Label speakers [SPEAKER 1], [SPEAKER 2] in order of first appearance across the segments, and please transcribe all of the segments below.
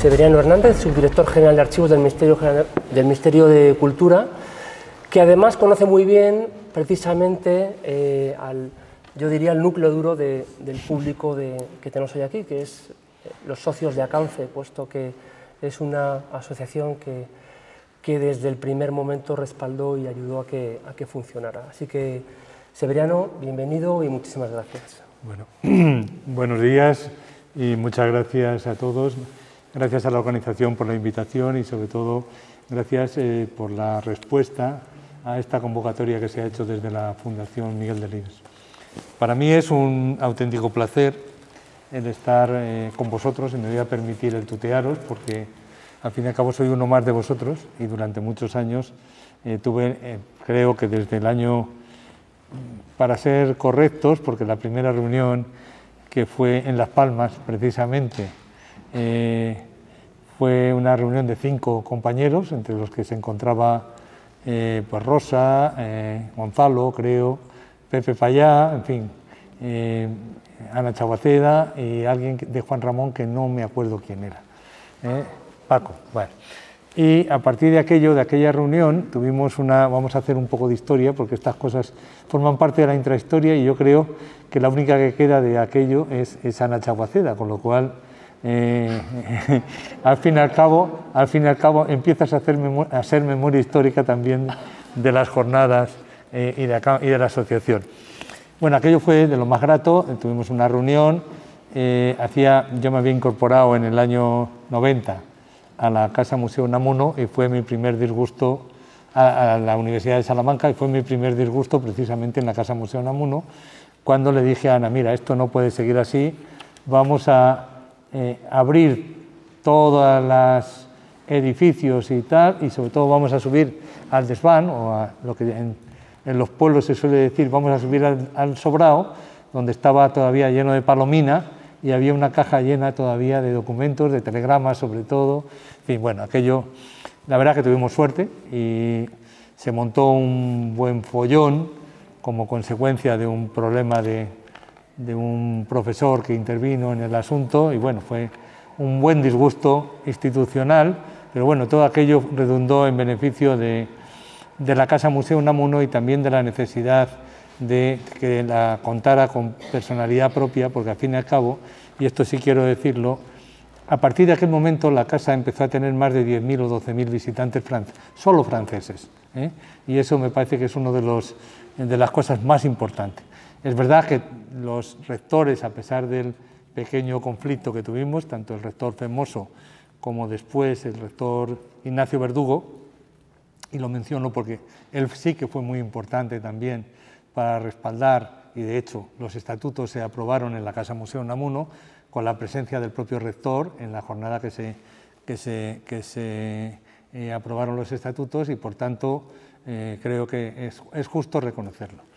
[SPEAKER 1] Severiano Hernández, subdirector general de Archivos del Ministerio de Cultura, que además conoce muy bien precisamente yo diría, el núcleo duro del público que tenemos hoy aquí, que es los socios de ACANFE, puesto que es una asociación que desde el primer momento respaldó y ayudó a que funcionara. Así que, Severiano, bienvenido y muchísimas gracias.
[SPEAKER 2] Bueno, buenos días y muchas gracias a todos. Gracias a la organización por la invitación y, sobre todo, gracias por la respuesta a esta convocatoria que se ha hecho desde la Fundación Miguel Delibes. Para mí es un auténtico placer el estar con vosotros y me voy a permitir el tutearos porque al fin y al cabo soy uno más de vosotros y durante muchos años tuve, creo que desde el año, para ser correctos, porque la primera reunión que fue en Las Palmas precisamente fue una reunión de 5 compañeros, entre los que se encontraba pues Rosa, Gonzalo, creo, Pepe Payá, en fin, Ana Chaguaceda y alguien de Juan Ramón que no me acuerdo quién era, Paco. Bueno. Y a partir de aquella reunión tuvimos vamos a hacer un poco de historia porque estas cosas forman parte de la intrahistoria y yo creo que la única que queda de aquello es Ana Chaguaceda, con lo cual al fin y al cabo empiezas a hacer memoria histórica también de las jornadas y de la asociación. Bueno, aquello fue de lo más grato, tuvimos una reunión, yo me había incorporado en el año 90 a la Casa Museo Unamuno y fue mi primer disgusto a la Universidad de Salamanca y fue mi primer disgusto precisamente en la Casa Museo Unamuno cuando le dije a Ana, mira, esto no puede seguir así, vamos a abrir todos los edificios y tal y sobre todo vamos a subir al desván o a lo que en los pueblos se suele decir, vamos a subir al sobrado, donde estaba todavía lleno de palomina y había una caja llena todavía de documentos, de telegramas sobre todo. En fin, bueno, aquello, la verdad que tuvimos suerte y se montó un buen follón como consecuencia de un problema de un profesor que intervino en el asunto y bueno, fue un buen disgusto institucional, pero bueno, todo aquello redundó en beneficio de la Casa Museo Unamuno y también de la necesidad de que la contara con personalidad propia, porque al fin y al cabo, y esto sí quiero decirlo, a partir de aquel momento la casa empezó a tener más de 10.000 o 12.000 visitantes solo franceses, y eso me parece que es una de las cosas más importantes. Es verdad que los rectores, a pesar del pequeño conflicto que tuvimos, tanto el rector Femoso como después el rector Ignacio Verdugo, y lo menciono porque él sí que fue muy importante también para respaldar, y de hecho los estatutos se aprobaron en la Casa Museo Unamuno con la presencia del propio rector en la jornada que se aprobaron los estatutos y por tanto creo que es justo reconocerlo.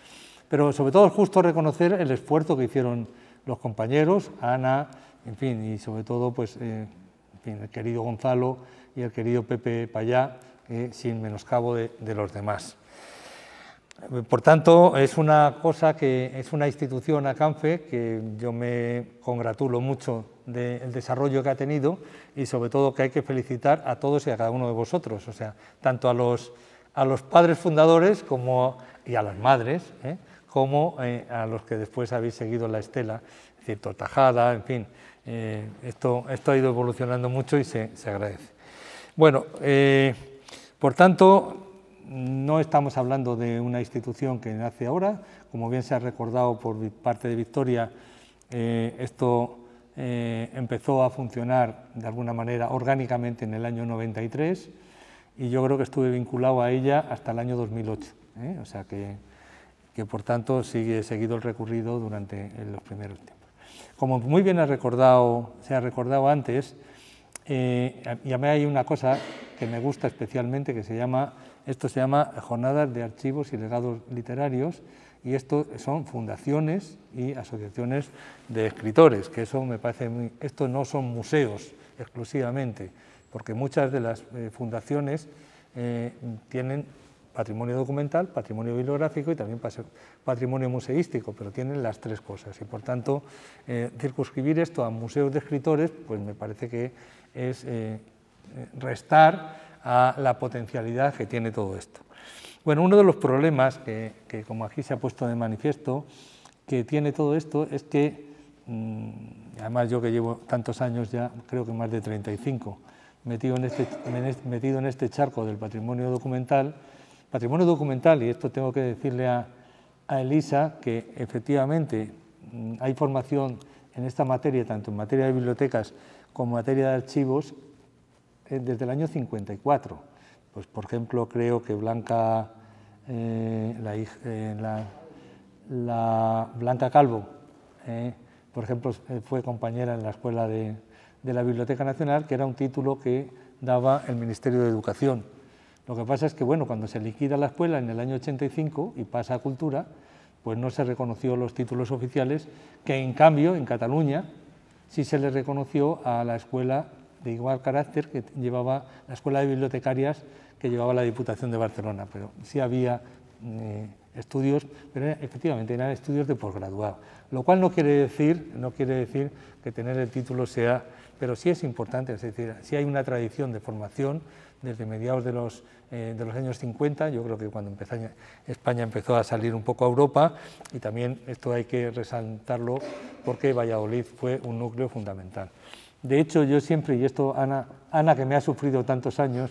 [SPEAKER 2] Pero sobre todo es justo reconocer el esfuerzo que hicieron los compañeros, Ana, en fin, y sobre todo pues, en fin, el querido Gonzalo y el querido Pepe Payá, sin menoscabo de los demás. Por tanto, es una institución, ACANFE, que yo me congratulo mucho del desarrollo que ha tenido y sobre todo que hay que felicitar a todos y a cada uno de vosotros, o sea, tanto a los padres fundadores y a las madres, como a los que después habéis seguido la estela, es decir, Tortajada, en fin, esto ha ido evolucionando mucho y se agradece. Bueno, por tanto, no estamos hablando de una institución que nace ahora, como bien se ha recordado por parte de Victoria, esto empezó a funcionar de alguna manera orgánicamente en el año 93 y yo creo que estuve vinculado a ella hasta el año 2008, o sea que por tanto sigue seguido el recorrido durante los primeros tiempos. Como muy bien se ha recordado antes, y a mí hay una cosa que me gusta especialmente que esto se llama Jornadas de Archivos y Legados Literarios y esto son fundaciones y asociaciones de escritores, que eso me parece esto no son museos exclusivamente, porque muchas de las fundaciones tienen patrimonio documental, patrimonio bibliográfico y también patrimonio museístico, pero tienen las tres cosas y por tanto circunscribir esto a museos de escritores pues me parece que es restar a la potencialidad que tiene todo esto. Bueno, uno de los problemas que como aquí se ha puesto de manifiesto que tiene todo esto es que, además yo que llevo tantos años ya, creo que más de 35, metido en este charco del patrimonio documental, y esto tengo que decirle a Elisa, que efectivamente hay formación en esta materia, tanto en materia de bibliotecas como en materia de archivos, desde el año 54. Pues, por ejemplo, creo que Blanca Calvo, por ejemplo, fue compañera en la Escuela de la Biblioteca Nacional, que era un título que daba el Ministerio de Educación. Lo que pasa es que, bueno, cuando se liquida la escuela en el año 85 y pasa a Cultura, pues no se reconoció los títulos oficiales, que en cambio en Cataluña sí se le reconoció a la escuela de igual carácter que llevaba la Escuela de Bibliotecarias que llevaba la Diputación de Barcelona, pero sí había estudios, pero efectivamente eran estudios de posgraduado, lo cual no quiere decir que tener el título sea, pero sí es importante, es decir, sí hay una tradición de formación desde mediados de los años 50, yo creo que cuando España empezó a salir un poco a Europa, y también esto hay que resaltarlo porque Valladolid fue un núcleo fundamental. De hecho, yo siempre, y esto Ana que me ha sufrido tantos años,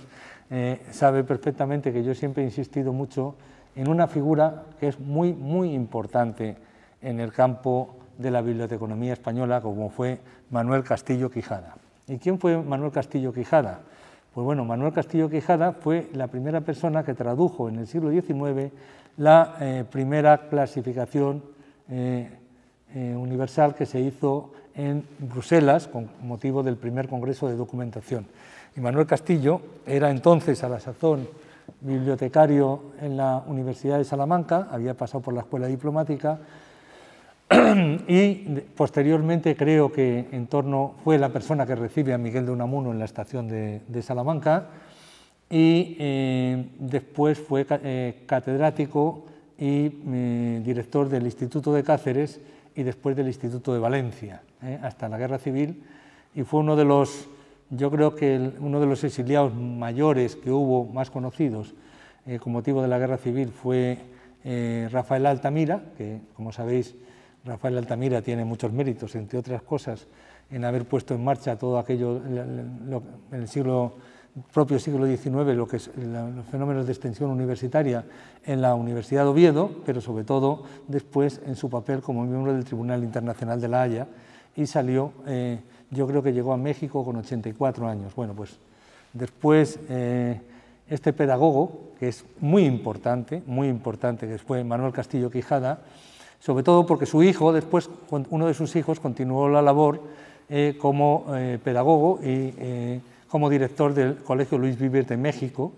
[SPEAKER 2] sabe perfectamente que yo siempre he insistido mucho en una figura que es muy, muy importante en el campo de la biblioteconomía española, como fue Manuel Castillo Quijada. ¿Y quién fue Manuel Castillo Quijada? Pues bueno, Manuel Castillo Quijada fue la primera persona que tradujo en el siglo XIX la primera clasificación universal que se hizo en Bruselas con motivo del primer Congreso de Documentación. Y Manuel Castillo era entonces, a la sazón, bibliotecario en la Universidad de Salamanca, había pasado por la Escuela Diplomática y posteriormente creo que fue la persona que recibe a Miguel de Unamuno en la estación de Salamanca y después fue catedrático y director del Instituto de Cáceres y después del Instituto de Valencia, hasta la Guerra Civil, y fue uno de los, yo creo que uno de los exiliados mayores que hubo, más conocidos, con motivo de la Guerra Civil, fue Rafael Altamira, que como sabéis, Rafael Altamira tiene muchos méritos, entre otras cosas, en haber puesto en marcha todo aquello en el propio siglo XIX, lo que es los fenómenos de extensión universitaria en la Universidad de Oviedo, pero sobre todo después en su papel como miembro del Tribunal Internacional de La Haya, y salió, yo creo que llegó a México con 84 años. Bueno, pues después este pedagogo, que es muy importante, que fue Manuel Castillo Quijada, sobre todo porque su hijo, después uno de sus hijos continuó la labor como pedagogo y como director del Colegio Luis Vives de México,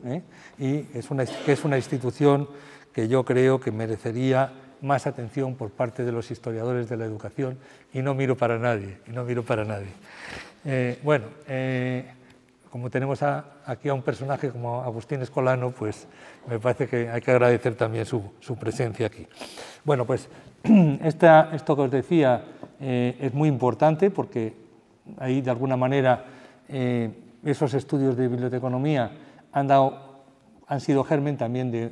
[SPEAKER 2] y es una institución que yo creo que merecería más atención por parte de los historiadores de la educación, y no miro para nadie, Bueno, como tenemos aquí a un personaje como Agustín Escolano, pues me parece que hay que agradecer también su presencia aquí. Bueno, pues esto que os decía es muy importante porque ahí de alguna manera esos estudios de biblioteconomía han sido germen también de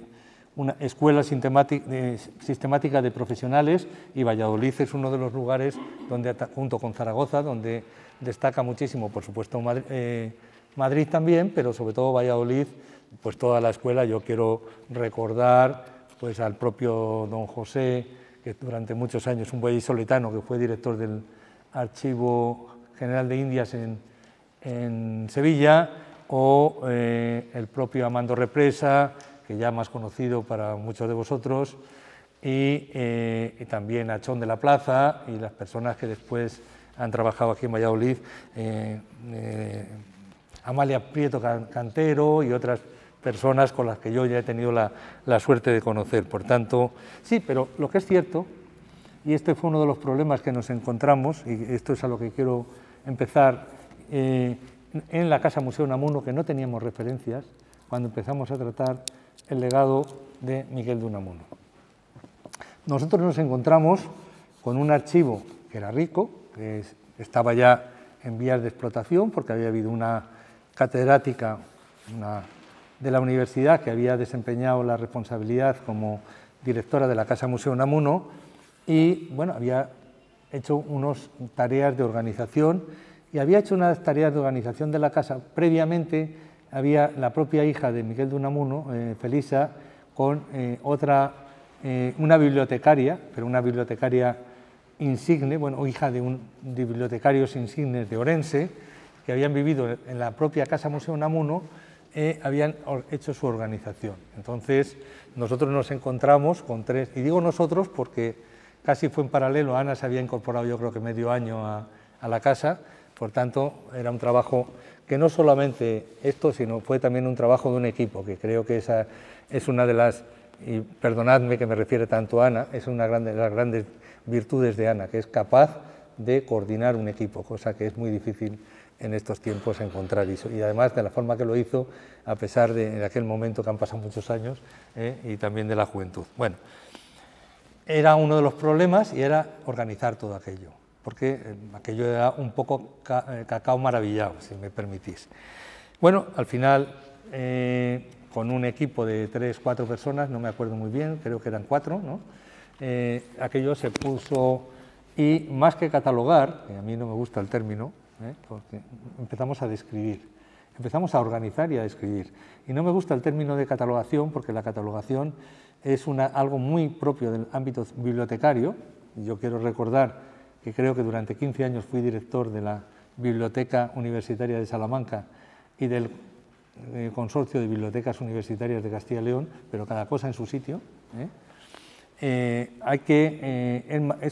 [SPEAKER 2] una escuela sistemática de profesionales, y Valladolid es uno de los lugares donde, junto con Zaragoza, donde destaca muchísimo, por supuesto, Madrid también, pero sobre todo Valladolid, pues toda la escuela. Yo quiero recordar pues al propio don José, que durante muchos años, un vallisoletano que fue director del Archivo General de Indias en Sevilla, o el propio Amando Represa, que ya más conocido para muchos de vosotros, y también a Chón de la Plaza y las personas que después han trabajado aquí en Valladolid, Amalia Prieto Cantero y otras personas con las que yo ya he tenido la suerte de conocer. Por tanto, sí, pero lo que es cierto, y este fue uno de los problemas que nos encontramos, y esto es a lo que quiero empezar, en la Casa Museo Unamuno, que no teníamos referencias cuando empezamos a tratar el legado de Miguel de Unamuno. Nosotros nos encontramos con un archivo que era rico, que estaba ya en vías de explotación porque había habido una catedrática de la universidad que había desempeñado la responsabilidad como directora de la Casa Museo Unamuno y bueno, había hecho unas tareas de organización y había hecho unas tareas de organización de la casa. Previamente había la propia hija de Miguel de Unamuno, Felisa, con una bibliotecaria, pero una bibliotecaria insigne, bueno, hija de bibliotecarios insignes de Orense, que habían vivido en la propia Casa Museo Unamuno, habían hecho su organización. Entonces, nosotros nos encontramos con tres, y digo nosotros porque casi fue en paralelo, Ana se había incorporado yo creo que medio año a la casa, por tanto, era un trabajo que no solamente esto, sino fue también un trabajo de un equipo, que creo que esa es una de las, y perdonadme que me refiere tanto a Ana, es una de las grandes virtudes de Ana, que es capaz de coordinar un equipo, cosa que es muy difícil en estos tiempos encontrar, y además de la forma que lo hizo, a pesar de aquel momento que han pasado muchos años, y también de la juventud. Bueno, era uno de los problemas y era organizar todo aquello, porque aquello era un poco cacao maravillado, si me permitís. Bueno, al final, con un equipo de 3 o 4 personas, no me acuerdo muy bien, creo que eran 4, ¿no? Aquello se puso, y más que catalogar, que a mí no me gusta el término, porque empezamos a describir, empezamos a organizar y a describir. Y no me gusta el término de catalogación, porque la catalogación es algo muy propio del ámbito bibliotecario. Yo quiero recordar que creo que durante 15 años fui director de la Biblioteca Universitaria de Salamanca y del Consorcio de Bibliotecas Universitarias de Castilla y León, pero cada cosa en su sitio. Es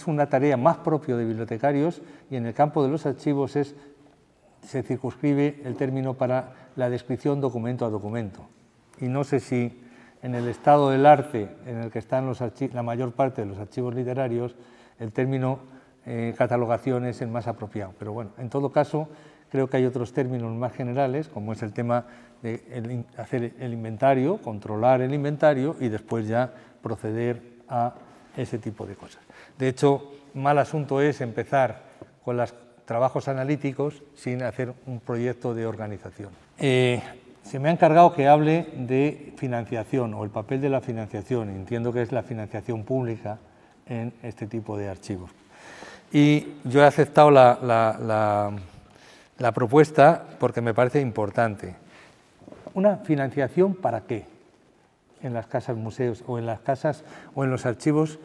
[SPEAKER 2] una tarea más propia de bibliotecarios, y en el campo de los archivos se circunscribe el término para la descripción documento a documento. Y no sé si en el estado del arte en el que están la mayor parte de los archivos literarios, el término catalogación es el más apropiado. Pero bueno, en todo caso, creo que hay otros términos más generales, como es el tema de hacer el inventario, controlar el inventario y después ya proceder a ese tipo de cosas. De hecho, mal asunto es empezar con los trabajos analíticos sin hacer un proyecto de organización. Se me ha encargado que hable de financiación o el papel de la financiación. Entiendo que es la financiación pública en este tipo de archivos. Y yo he aceptado la propuesta porque me parece importante. ¿Una financiación para qué? En las casas museos o en las casas o en los archivos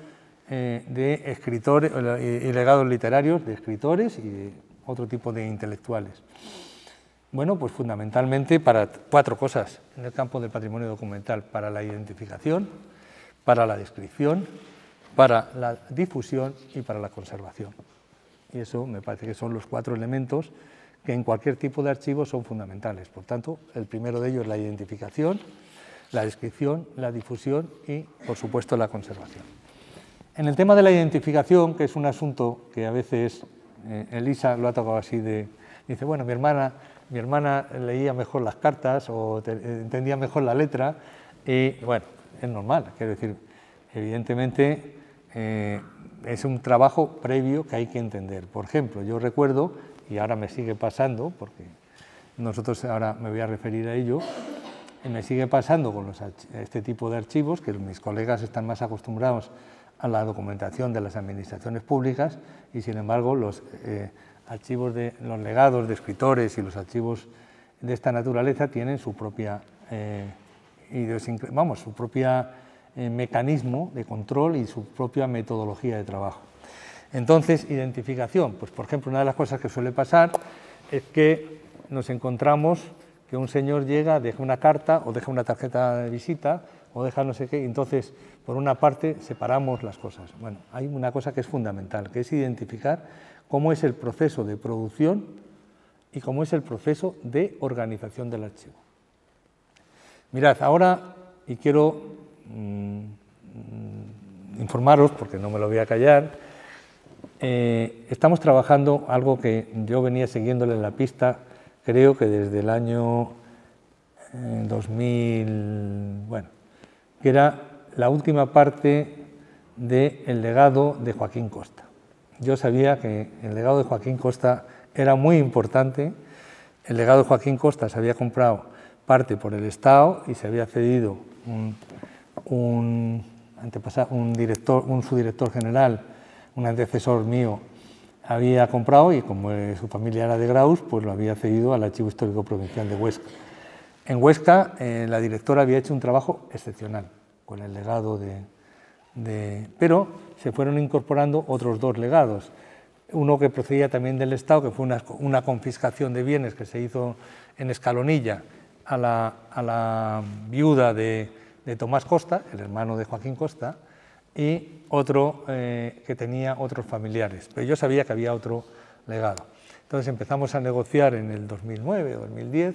[SPEAKER 2] de escritores y legados literarios de escritores y de otro tipo de intelectuales. Bueno, pues fundamentalmente para 4 cosas en el campo del patrimonio documental: para la identificación, para la descripción, para la difusión y para la conservación. Y eso me parece que son los 4 elementos que en cualquier tipo de archivo son fundamentales. Por tanto, el primero de ellos es la identificación, la descripción, la difusión y, por supuesto, la conservación. En el tema de la identificación, que es un asunto que a veces Elisa lo ha tocado así dice, bueno, mi hermana leía mejor las cartas o entendía mejor la letra, y bueno, es normal, quiero decir, evidentemente es un trabajo previo que hay que entender. Por ejemplo, yo recuerdo, y ahora me sigue pasando, porque nosotros ahora me voy a referir a ello, me sigue pasando con este tipo de archivos, que mis colegas están más acostumbrados a la documentación de las administraciones públicas, y sin embargo los archivos de los legados de escritores y los archivos de esta naturaleza tienen su propia su propia mecanismo de control y su propia metodología de trabajo. Entonces, identificación, pues por ejemplo, una de las cosas que suele pasar es que nos encontramos que un señor llega, deja una carta o deja una tarjeta de visita o deja no sé qué, y entonces, por una parte, separamos las cosas. Bueno, hay una cosa que es fundamental, que es identificar cómo es el proceso de producción y cómo es el proceso de organización del archivo. Mirad, ahora, y quiero informaros, porque no me lo voy a callar, estamos trabajando algo que yo venía siguiéndole en la pista, creo que desde el año 2000, bueno, que era la última parte del legado de Joaquín Costa. Yo sabía que el legado de Joaquín Costa era muy importante. El legado de Joaquín Costa se había comprado parte por el Estado y se había cedido un subdirector general, un antecesor mío, había comprado, y como su familia era de Graus, pues lo había cedido al Archivo Histórico Provincial de Huesca. En Huesca la directora había hecho un trabajo excepcional con el legado pero se fueron incorporando otros dos legados. Uno que procedía también del Estado, que fue una confiscación de bienes que se hizo en Escalonilla a la viuda de Tomás Costa, el hermano de Joaquín Costa, y otro que tenía otros familiares. Pero yo sabía que había otro legado. Entonces empezamos a negociar en el 2009 o 2010,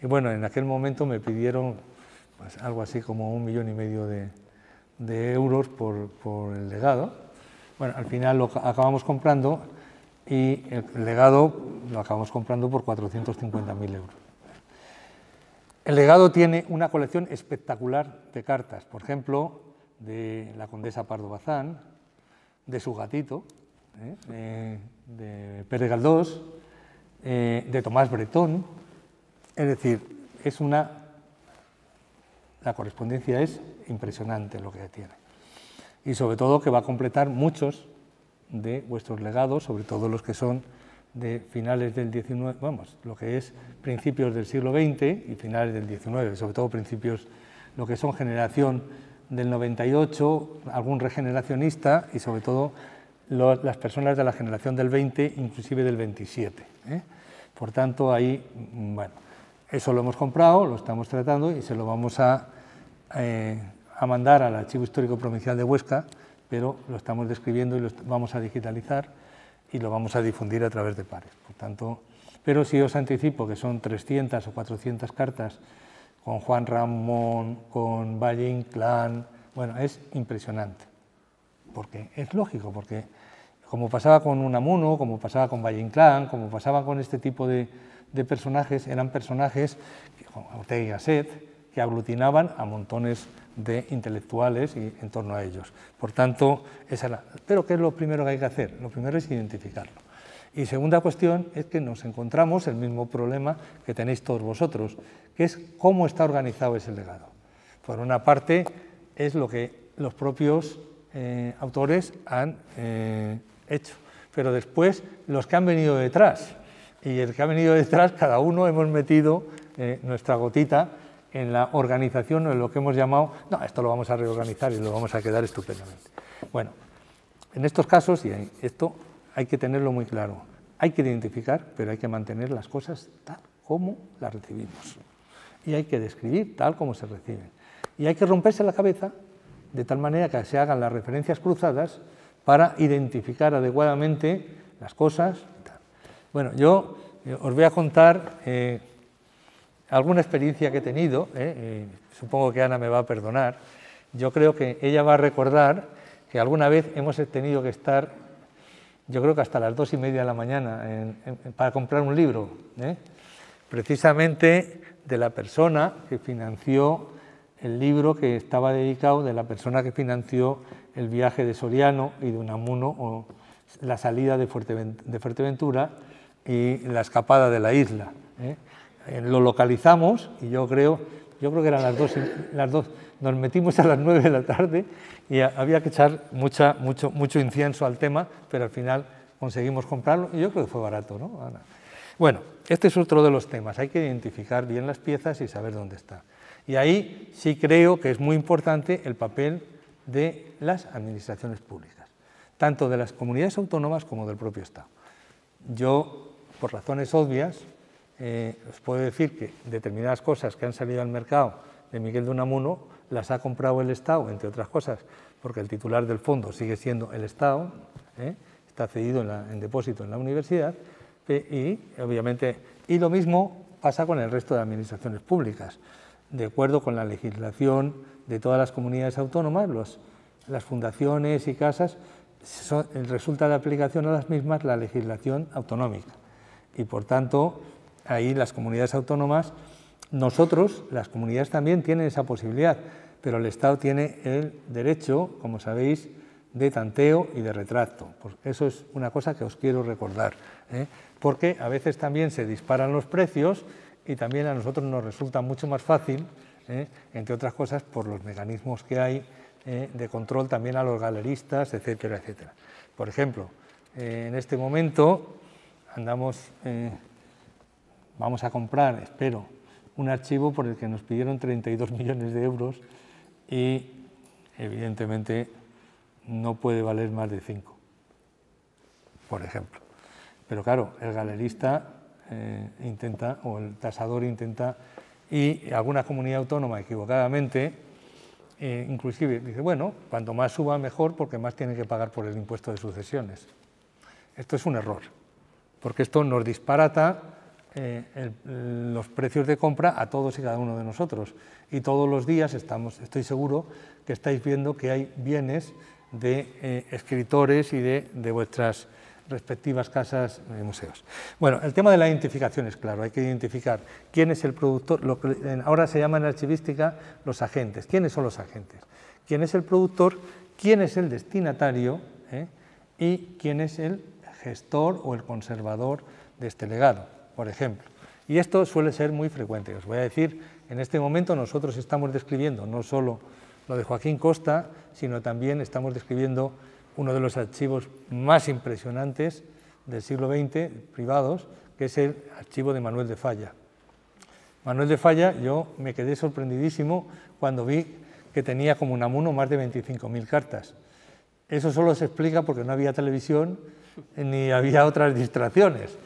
[SPEAKER 2] y bueno, en aquel momento me pidieron pues, algo así como 1,5 millones de euros por el legado. Bueno, al final lo acabamos comprando, y el legado lo acabamos comprando por 450.000 euros. El legado tiene una colección espectacular de cartas, por ejemplo, de la condesa Pardo Bazán, de su gatito, de Pere Galdós, de Tomás Bretón. Es decir, la correspondencia es impresionante lo que tiene. Y sobre todo que va a completar muchos de vuestros legados, sobre todo los que son de finales del XIX, vamos, lo que es principios del siglo XX y finales del XIX, sobre todo principios, lo que son generación del 98, algún regeneracionista y sobre todo las personas de la generación del 20, inclusive del 27. Por tanto, ahí, bueno, eso lo hemos comprado, lo estamos tratando y se lo vamos a mandar al Archivo Histórico Provincial de Huesca, pero lo estamos describiendo y lo vamos a digitalizar y lo vamos a difundir a través de pares. Por tanto, pero sí os anticipo que son 300 o 400 cartas con Juan Ramón, con Valle Inclán. Bueno, es impresionante, porque es lógico, porque como pasaba con Unamuno, como pasaba con Valle Inclán, como pasaba con este tipo de personajes, eran personajes, como Ortega y Gasset, que aglutinaban a montones de intelectuales y en torno a ellos. Por tanto, pero ¿qué es lo primero que hay que hacer? Lo primero es identificarlo. Y segunda cuestión es que nos encontramos el mismo problema que tenéis todos vosotros, que es cómo está organizado ese legado. Por una parte, es lo que los propios autores han hecho, pero después los que han venido detrás. Y el que ha venido detrás, cada uno hemos metido nuestra gotita en la organización o en lo que hemos llamado, no, esto lo vamos a reorganizar y lo vamos a quedar estupendamente. Bueno, en estos casos, y esto hay que tenerlo muy claro, hay que identificar, pero hay que mantener las cosas tal como las recibimos. Y hay que describir tal como se reciben. Y hay que romperse la cabeza de tal manera que se hagan las referencias cruzadas para identificar adecuadamente las cosas. Bueno, yo os voy a contar alguna experiencia que he tenido, supongo que Ana me va a perdonar. Yo creo que ella va a recordar que alguna vez hemos tenido que estar, yo creo que hasta las 2:30 de la mañana para comprar un libro, precisamente de la persona que financió el libro que estaba dedicado, de la persona que financió el viaje de Soriano y de Unamuno, o la salida de Fuerteventura y la escapada de la isla. Lo localizamos y yo creo que eran las 2, nos metimos a las 9 de la tarde y había que echar mucho incienso al tema, pero al final conseguimos comprarlo y yo creo que fue barato, ¿no, Ana? Bueno, este es otro de los temas, hay que identificar bien las piezas y saber dónde está. Y ahí sí creo que es muy importante el papel de las administraciones públicas, tanto de las comunidades autónomas como del propio Estado. Yo, por razones obvias, os puedo decir que determinadas cosas que han salido al mercado de Miguel de Unamuno las ha comprado el Estado, entre otras cosas, porque el titular del fondo sigue siendo el Estado, está cedido en depósito en la universidad, y obviamente, y lo mismo pasa con el resto de administraciones públicas. De acuerdo con la legislación de todas las comunidades autónomas, las fundaciones y casas, resulta de aplicación a las mismas la legislación autonómica. Y por tanto, ahí las comunidades autónomas Nosotros, las comunidades también tienen esa posibilidad, pero el Estado tiene el derecho, como sabéis, de tanteo y de retracto. Pues eso es una cosa que os quiero recordar, porque a veces también se disparan los precios y también a nosotros nos resulta mucho más fácil, entre otras cosas, por los mecanismos que hay de control también a los galeristas, etcétera, etcétera. Por ejemplo, en este momento vamos a comprar, espero, un archivo por el que nos pidieron 32 millones de euros y, evidentemente, no puede valer más de 5, por ejemplo. Pero claro, el galerista intenta, o el tasador intenta, y alguna comunidad autónoma equivocadamente, inclusive dice, bueno, cuanto más suba mejor porque más tiene que pagar por el impuesto de sucesiones. Esto es un error, porque esto nos disparata los precios de compra a todos y cada uno de nosotros. Y todos los días estoy seguro que estáis viendo que hay bienes de escritores y de vuestras respectivas casas de museos. Bueno, el tema de la identificación es claro, hay que identificar quién es el productor, lo que ahora se llama en archivística los agentes. ¿Quiénes son los agentes? ¿Quién es el productor? ¿Quién es el destinatario? Y quién es el gestor o el conservador de este legado, por ejemplo. Y esto suele ser muy frecuente. Os voy a decir, en este momento nosotros estamos describiendo no solo lo de Joaquín Costa, sino también estamos describiendo uno de los archivos más impresionantes del siglo XX, privados, que es el archivo de Manuel de Falla. Manuel de Falla, yo me quedé sorprendidísimo cuando vi que tenía como Unamuno más de 25.000 cartas. Eso solo se explica porque no había televisión ni había otras distracciones.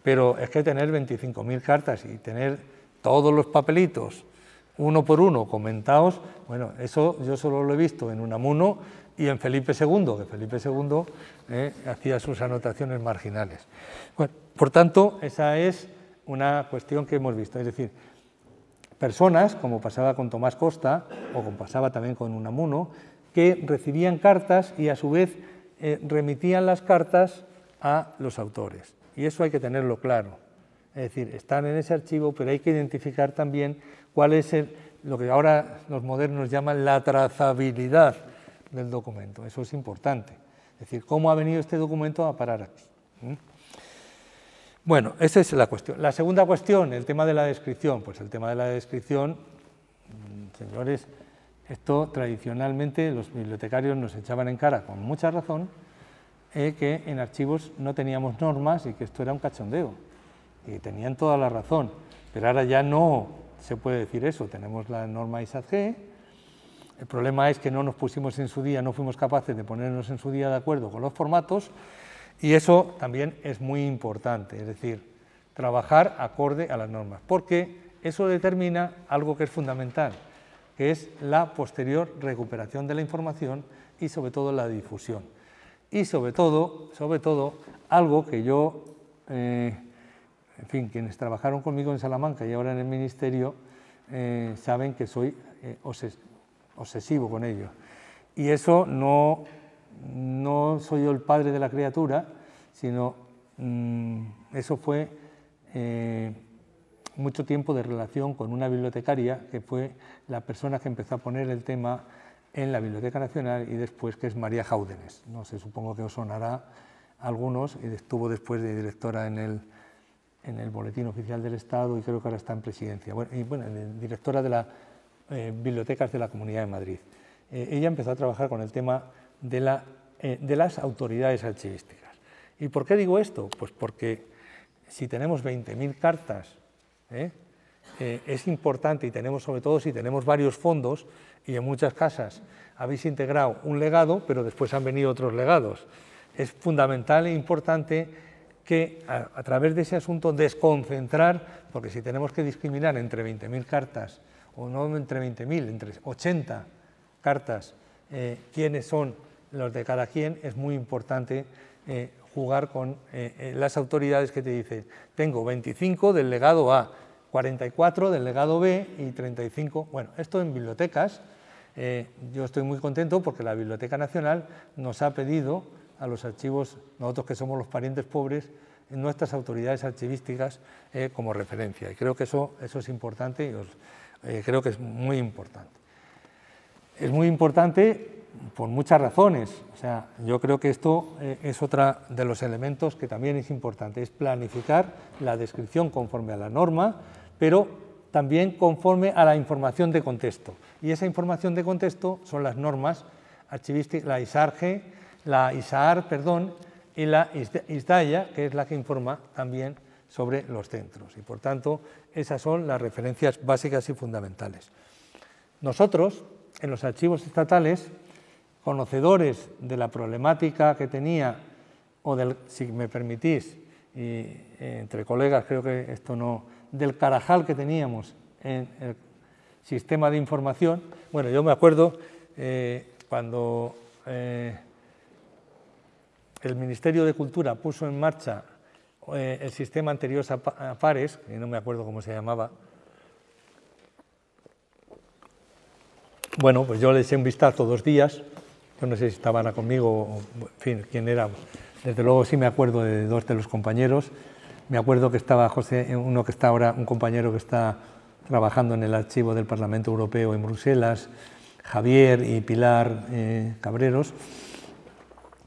[SPEAKER 2] Pero es que tener 25.000 cartas y tener todos los papelitos, uno por uno, comentados, bueno, eso yo solo lo he visto en Unamuno y en Felipe II, que Felipe II hacía sus anotaciones marginales. Bueno, por tanto, esa es una cuestión que hemos visto, es decir, personas, como pasaba con Tomás Costa, o como pasaba también con Unamuno, que recibían cartas y a su vez remitían las cartas a los autores. Y eso hay que tenerlo claro. Es decir, están en ese archivo, pero hay que identificar también cuál es lo que ahora los modernos llaman la trazabilidad del documento. Eso es importante. Es decir, cómo ha venido este documento a parar aquí. Bueno, esa es la cuestión. La segunda cuestión, el tema de la descripción. Pues el tema de la descripción, señores, esto tradicionalmente los bibliotecarios nos echaban en cara, con mucha razón, que en archivos no teníamos normas y que esto era un cachondeo. Y tenían toda la razón, pero ahora ya no se puede decir eso. Tenemos la norma ISAT-G. El problema es que no nos pusimos en su día, no fuimos capaces de ponernos en su día de acuerdo con los formatos, y eso también es muy importante, es decir, trabajar acorde a las normas, porque eso determina algo que es fundamental, que es la posterior recuperación de la información y sobre todo la difusión. Y sobre todo, algo que yo, en fin, quienes trabajaron conmigo en Salamanca y ahora en el Ministerio, saben que soy obsesivo con ello. Y eso no soy yo el padre de la criatura, sino eso fue mucho tiempo de relación con una bibliotecaria que fue la persona que empezó a poner el tema en la Biblioteca Nacional y después, que es María Jáudenes. No sé, supongo que os sonará a algunos, y estuvo después de directora en el Boletín Oficial del Estado y creo que ahora está en Presidencia. Bueno, directora de las Bibliotecas de la Comunidad de Madrid. Ella empezó a trabajar con el tema de las autoridades archivísticas. ¿Y por qué digo esto? Pues porque si tenemos 20.000 cartas, es importante, y tenemos, sobre todo si tenemos varios fondos, y en muchas casas habéis integrado un legado, pero después han venido otros legados. Es fundamental e importante que a través de ese asunto desconcentrar, porque si tenemos que discriminar entre 20.000 cartas, o no entre 20.000, entre 80 cartas, quiénes son los de cada quien, es muy importante jugar con las autoridades que te dicen, tengo 25 del legado A, 44 del legado B y 35, bueno, esto en bibliotecas, yo estoy muy contento porque la Biblioteca Nacional nos ha pedido a los archivos, nosotros que somos los parientes pobres, en nuestras autoridades archivísticas como referencia. Y creo que eso es importante y creo que es muy importante. Es muy importante por muchas razones. O sea, yo creo que esto es otro de los elementos que también es importante, es planificar la descripción conforme a la norma, pero también conforme a la información de contexto. Y esa información de contexto son las normas archivísticas, la ISARGE, la ISAAR, perdón, y la ISDAIA, que es la que informa también sobre los centros. Y por tanto, esas son las referencias básicas y fundamentales. Nosotros, en los archivos estatales, conocedores de la problemática que tenía, o del, si me permitís, y entre colegas creo que esto no, del carajal que teníamos en el sistema de información. Bueno, yo me acuerdo cuando el Ministerio de Cultura puso en marcha el sistema anterior a PARES, que no me acuerdo cómo se llamaba. Bueno, pues yo le eché un vistazo 2 días, yo no sé si estaban conmigo o, en fin, quién éramos. Desde luego sí me acuerdo de 2 de los compañeros. Me acuerdo que estaba José, uno que está ahora, un compañero que está trabajando en el archivo del Parlamento Europeo en Bruselas, Javier y Pilar Cabreros,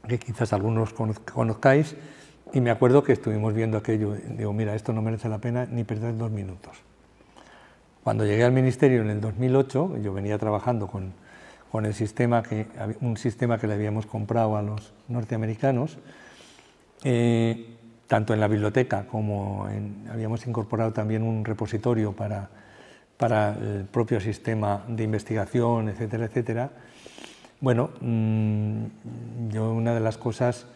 [SPEAKER 2] que quizás algunos conozcáis, y me acuerdo que estuvimos viendo aquello, digo, mira, esto no merece la pena ni perder 2 minutos. Cuando llegué al Ministerio en el 2008, yo venía trabajando con el sistema, un sistema que le habíamos comprado a los norteamericanos, tanto en la biblioteca como habíamos incorporado también un repositorio para el propio sistema de investigación, etcétera, etcétera. Bueno, yo una de las cosas,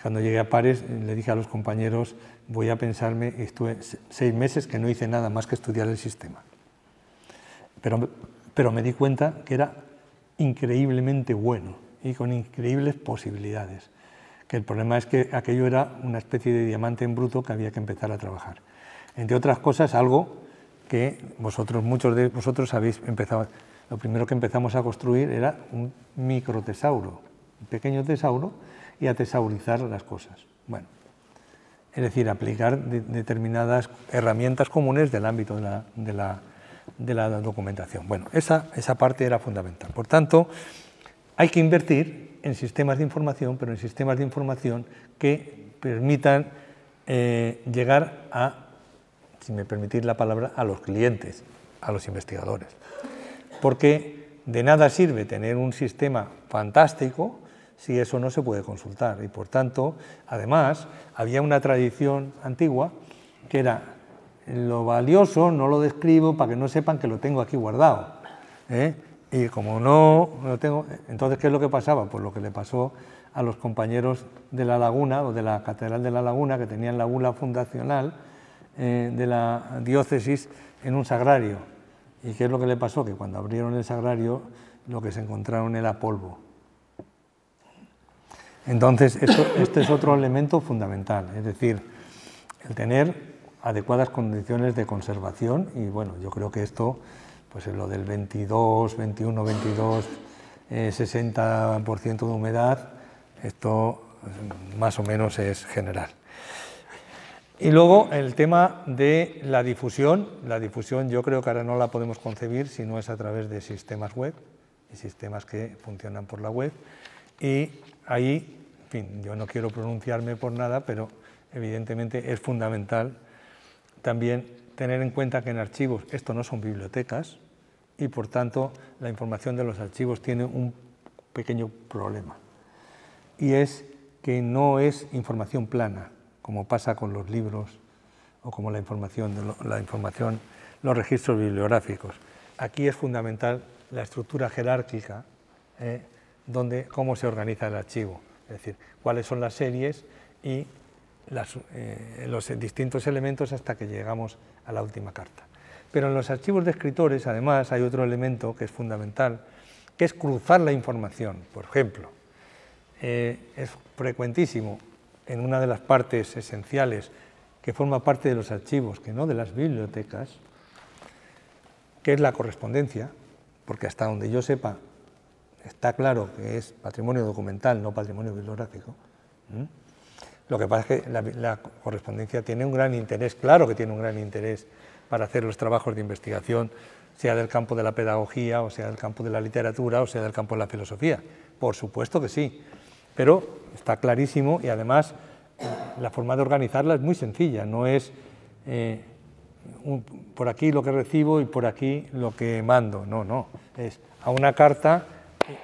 [SPEAKER 2] cuando llegué a PARES, le dije a los compañeros, voy a pensarme, y estuve 6 meses que no hice nada más que estudiar el sistema. Pero me di cuenta que era increíblemente bueno y con increíbles posibilidades. Que el problema es que aquello era una especie de diamante en bruto que había que empezar a trabajar. Entre otras cosas, algo que muchos de vosotros habéis empezado. Lo primero que empezamos a construir era un microtesauro, un pequeño tesauro, y a tesaurizar las cosas. Bueno, es decir, aplicar determinadas herramientas comunes del ámbito de la documentación. Bueno, esa parte era fundamental. Por tanto, hay que invertir en sistemas de información, pero en sistemas de información que permitan llegar a, si me permitís la palabra, a los clientes, a los investigadores. Porque de nada sirve tener un sistema fantástico si eso no se puede consultar. Y por tanto, además, había una tradición antigua que era lo valioso no lo describo para que no sepan que lo tengo aquí guardado. Y como no lo tengo, entonces, ¿qué es lo que pasaba? Pues lo que le pasó a los compañeros de La Laguna o de la Catedral de La Laguna, que tenían la bula fundacional de la diócesis en un sagrario. ¿Y qué es lo que le pasó? Que cuando abrieron el sagrario, lo que se encontraron era polvo. Entonces, este es otro elemento fundamental, es decir, el tener adecuadas condiciones de conservación. Y bueno, yo creo que esto, pues es lo del 22, 21, 22, 60% de humedad, esto más o menos es general. Y luego el tema de la difusión yo creo que ahora no la podemos concebir si no es a través de sistemas web, y sistemas que funcionan por la web, y ahí, en fin, yo no quiero pronunciarme por nada, pero evidentemente es fundamental también tener en cuenta que en archivos esto no son bibliotecas y por tanto la información de los archivos tiene un pequeño problema, y es que no es información plana, como pasa con los libros o como la información, los registros bibliográficos. Aquí es fundamental la estructura jerárquica, cómo se organiza el archivo, es decir, cuáles son las series y los distintos elementos hasta que llegamos a la última carta. Pero en los archivos de escritores, además, hay otro elemento que es fundamental, que es cruzar la información. Por ejemplo, es frecuentísimo en una de las partes esenciales que forma parte de los archivos, que no de las bibliotecas, que es la correspondencia, porque hasta donde yo sepa, está claro que es patrimonio documental, no patrimonio bibliográfico. Lo que pasa es que la correspondencia tiene un gran interés, claro que tiene un gran interés para hacer los trabajos de investigación, sea del campo de la pedagogía, o sea del campo de la literatura, o sea del campo de la filosofía. Por supuesto que sí, pero está clarísimo y además la forma de organizarla es muy sencilla, no es por aquí lo que recibo y por aquí lo que mando, no, es a una carta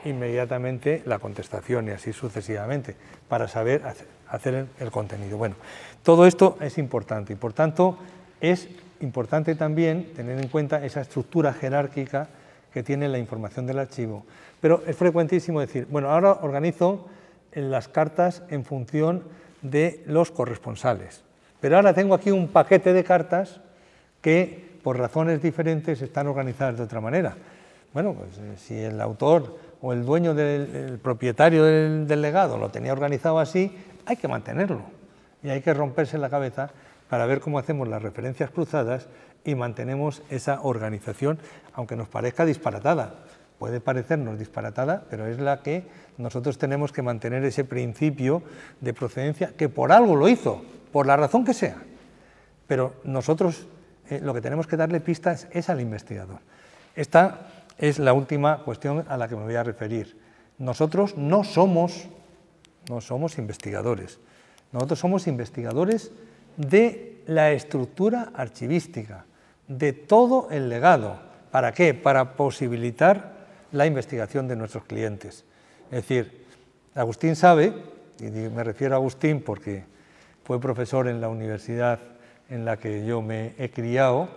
[SPEAKER 2] inmediatamente la contestación y así sucesivamente, para saber hacer el contenido. Bueno, todo esto es importante y por tanto es importante también tener en cuenta esa estructura jerárquica que tiene la información del archivo, pero es frecuentísimo decir, bueno, ahora organizo las cartas en función de los corresponsales, pero ahora tengo aquí un paquete de cartas que por razones diferentes están organizadas de otra manera. Bueno, pues si el autor o el dueño el propietario del legado lo tenía organizado así, hay que mantenerlo y hay que romperse la cabeza para ver cómo hacemos las referencias cruzadas y mantenemos esa organización, aunque nos parezca disparatada. Puede parecernos disparatada, pero es la que nosotros tenemos que mantener, ese principio de procedencia, que por algo lo hizo, por la razón que sea. Pero nosotros lo que tenemos que darle pistas es al investigador. Esta es la última cuestión a la que me voy a referir. Nosotros no somos investigadores. Nosotros somos investigadores de la estructura archivística, de todo el legado. ¿Para qué? Para posibilitar la investigación de nuestros clientes. Es decir, Agustín sabe, y me refiero a Agustín porque fue profesor en la universidad en la que yo me he criado,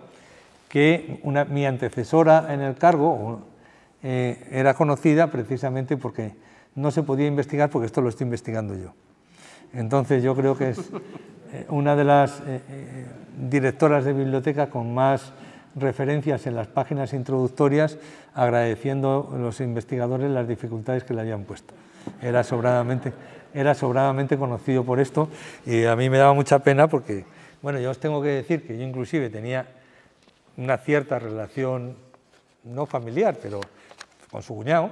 [SPEAKER 2] que mi antecesora en el cargo era conocida precisamente porque no se podía investigar, porque esto lo estoy investigando yo. Entonces yo creo que es una de las directoras de biblioteca con más referencias en las páginas introductorias, agradeciendo a los investigadores las dificultades que le habían puesto. Era sobradamente conocido por esto y a mí me daba mucha pena porque, bueno, yo os tengo que decir que yo inclusive tenía una cierta relación, no familiar, pero con su cuñado,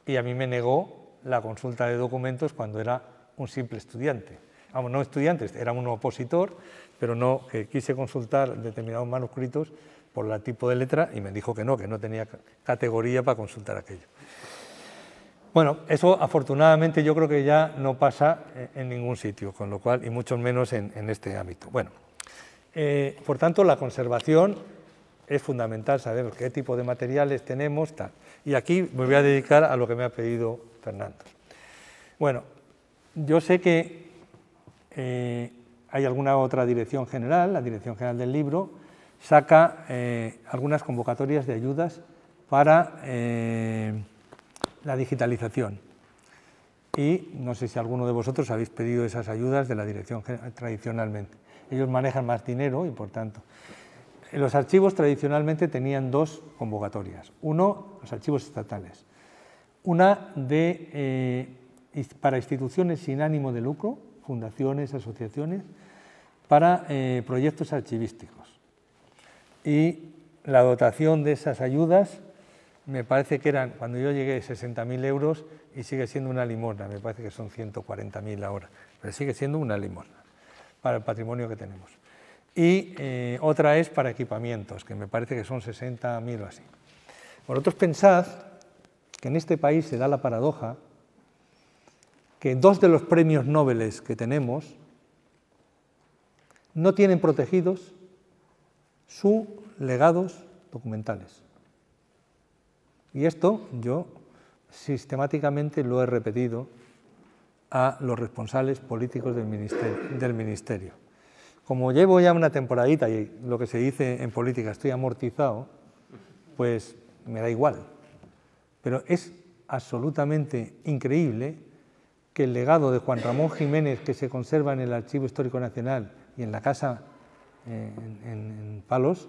[SPEAKER 2] y a mí me negó la consulta de documentos cuando era un simple estudiante. Vamos, no estudiante, era un opositor, pero no, que quise consultar determinados manuscritos por el tipo de letra y me dijo que no tenía categoría para consultar aquello. Bueno, eso afortunadamente yo creo que ya no pasa en ningún sitio, con lo cual, y mucho menos en este ámbito. Bueno, por tanto, la conservación es fundamental, saber qué tipo de materiales tenemos, tal. Y aquí me voy a dedicar a lo que me ha pedido Fernando. Bueno, yo sé que hay alguna otra dirección general, la Dirección General del Libro, saca algunas convocatorias de ayudas para la digitalización. Y no sé si alguno de vosotros habéis pedido esas ayudas de la Dirección General tradicionalmente. Ellos manejan más dinero y, por tanto, los archivos tradicionalmente tenían dos convocatorias. Uno, los archivos estatales. Una para instituciones sin ánimo de lucro, fundaciones, asociaciones, para proyectos archivísticos. Y la dotación de esas ayudas me parece que eran, cuando yo llegué, 60.000 euros y sigue siendo una limosna, me parece que son 140.000 ahora, pero sigue siendo una limosna para el patrimonio que tenemos. Y otra es para equipamientos, que me parece que son 60.000 o así. Vosotros pensad que en este país se da la paradoja que dos de los premios Nobel que tenemos no tienen protegidos sus legados documentales. Y esto yo sistemáticamente lo he repetido a los responsables políticos del Ministerio. Como llevo ya una temporadita y lo que se dice en política estoy amortizado, pues me da igual. Pero es absolutamente increíble que el legado de Juan Ramón Jiménez, que se conserva en el Archivo Histórico Nacional y en la casa en Palos,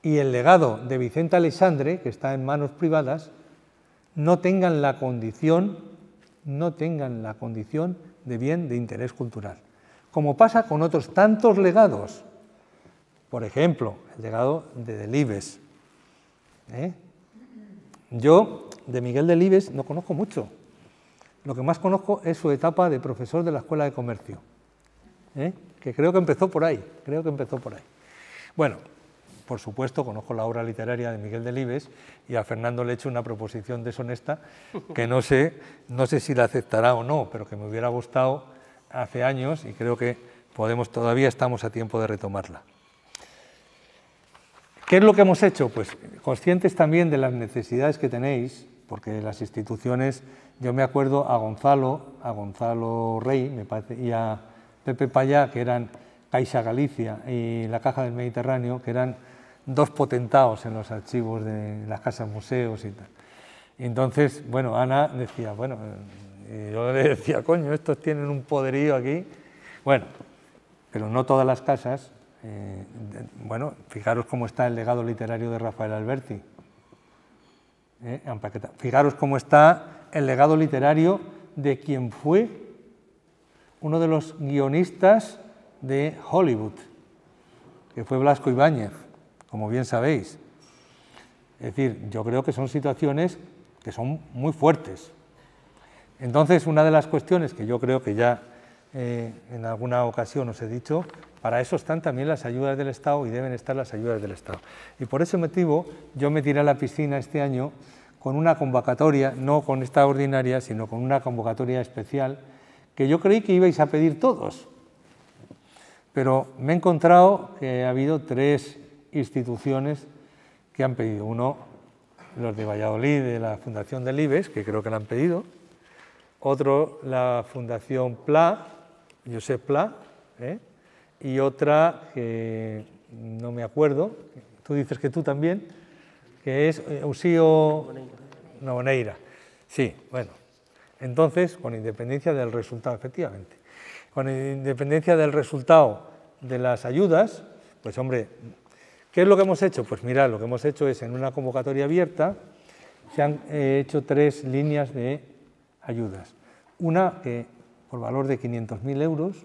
[SPEAKER 2] y el legado de Vicente Aleixandre, que está en manos privadas, no tengan la condición de bien de interés cultural. Como pasa con otros tantos legados, por ejemplo, el legado de Delibes. Yo, de Miguel Delibes, no conozco mucho. Lo que más conozco es su etapa de profesor de la Escuela de Comercio, que creo que empezó por ahí, Bueno, por supuesto, conozco la obra literaria de Miguel Delibes y a Fernando le he hecho una proposición deshonesta que no sé si la aceptará o no, pero que me hubiera gustado hace años y creo que todavía estamos a tiempo de retomarla. ¿Qué es lo que hemos hecho? Pues conscientes también de las necesidades que tenéis, porque las instituciones, yo me acuerdo a Gonzalo Rey, me parece, y a Pepe Payá, que eran Caixa Galicia y la Caja del Mediterráneo, que eran dos potentados en los archivos de las casas museos y tal. Y entonces, bueno, Ana decía, bueno, y yo le decía, coño, estos tienen un poderío aquí. Bueno, pero no todas las casas. Bueno, fijaros cómo está el legado literario de Rafael Alberti. Fijaros cómo está el legado literario de quien fue uno de los guionistas de Hollywood, que fue Blasco Ibáñez, como bien sabéis. Es decir, yo creo que son situaciones que son muy fuertes. Entonces, una de las cuestiones que yo creo que ya en alguna ocasión os he dicho, para eso están también las ayudas del Estado y deben estar las ayudas del Estado. Y por ese motivo yo me tiré a la piscina este año con una convocatoria, no con esta ordinaria, sino con una convocatoria especial, que yo creí que ibais a pedir todos. Pero me he encontrado que ha habido 3 instituciones que han pedido. Uno, los de Valladolid, de la Fundación del IBEX, que creo que la han pedido. Otro, la Fundación PLA, Josep Pla, y otra que no me acuerdo, tú dices que tú también, que es Uxío Nogueira. Sí, bueno, entonces, con independencia del resultado, efectivamente, con independencia del resultado de las ayudas, pues hombre, ¿qué es lo que hemos hecho? Pues mirad, lo que hemos hecho es, en una convocatoria abierta, se han hecho 3 líneas de ayudas. Una que, por valor de 500.000 euros,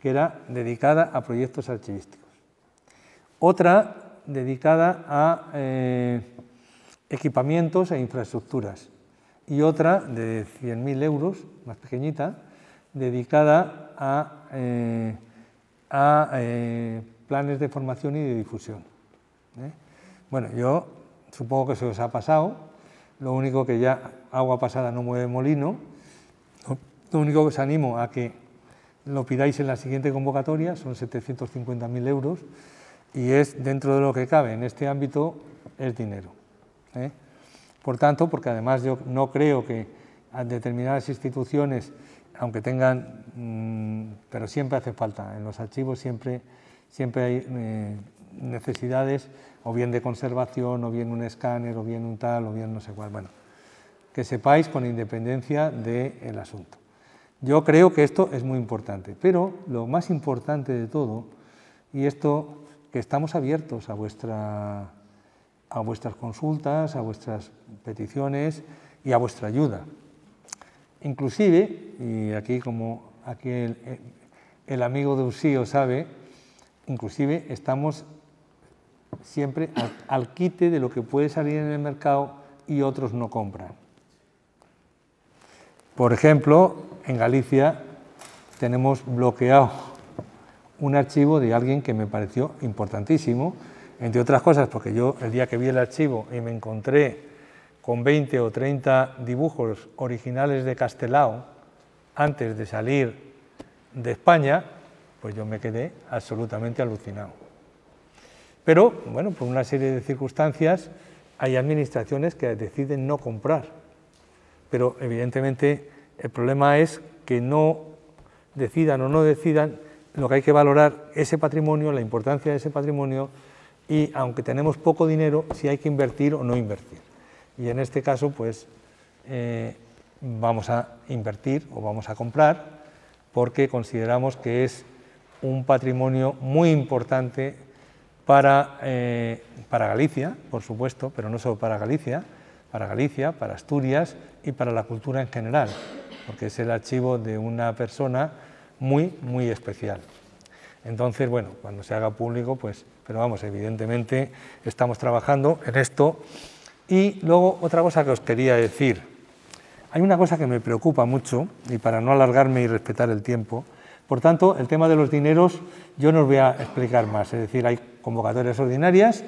[SPEAKER 2] que era dedicada a proyectos archivísticos. Otra dedicada a equipamientos e infraestructuras. Y otra de 100.000 euros, más pequeñita, dedicada a planes de formación y de difusión. Bueno, yo supongo que se os ha pasado, lo único que ya agua pasada no mueve molino, lo único que os animo a que lo pidáis en la siguiente convocatoria, son 750.000 euros, y es dentro de lo que cabe en este ámbito, es dinero. Por tanto, porque además yo no creo que a determinadas instituciones, aunque tengan, pero siempre hace falta, en los archivos siempre hay necesidades, o bien de conservación, o bien un escáner, o bien un tal, o bien no sé cuál. Bueno, que sepáis con independencia del asunto. Yo creo que esto es muy importante, pero lo más importante de todo, y esto, que estamos abiertos a vuestras consultas, a vuestras peticiones y a vuestra ayuda. Inclusive, y aquí como aquí el amigo de Uxío sabe, inclusive estamos siempre al quite de lo que puede salir en el mercado y otros no compran. Por ejemplo, en Galicia tenemos bloqueado un archivo de alguien que me pareció importantísimo, entre otras cosas porque yo el día que vi el archivo y me encontré con 20 o 30 dibujos originales de Castelao antes de salir de España, pues yo me quedé absolutamente alucinado. Pero, bueno, por una serie de circunstancias hay administraciones que deciden no comprar, pero evidentemente el problema es que no decidan o no decidan, lo que hay que valorar ese patrimonio, la importancia de ese patrimonio, y aunque tenemos poco dinero, si hay que invertir o no invertir. Y en este caso, pues, vamos a invertir o vamos a comprar, porque consideramos que es un patrimonio muy importante para Galicia, por supuesto, pero no solo para Galicia, para Asturias y para la cultura en general, porque es el archivo de una persona muy, muy especial. Entonces, bueno, cuando se haga público, pues, pero vamos, evidentemente estamos trabajando en esto. Y luego, otra cosa que os quería decir, hay una cosa que me preocupa mucho, y para no alargarme y respetar el tiempo, Por tanto, el tema de los dineros yo no os voy a explicar más, es decir, hay convocatorias ordinarias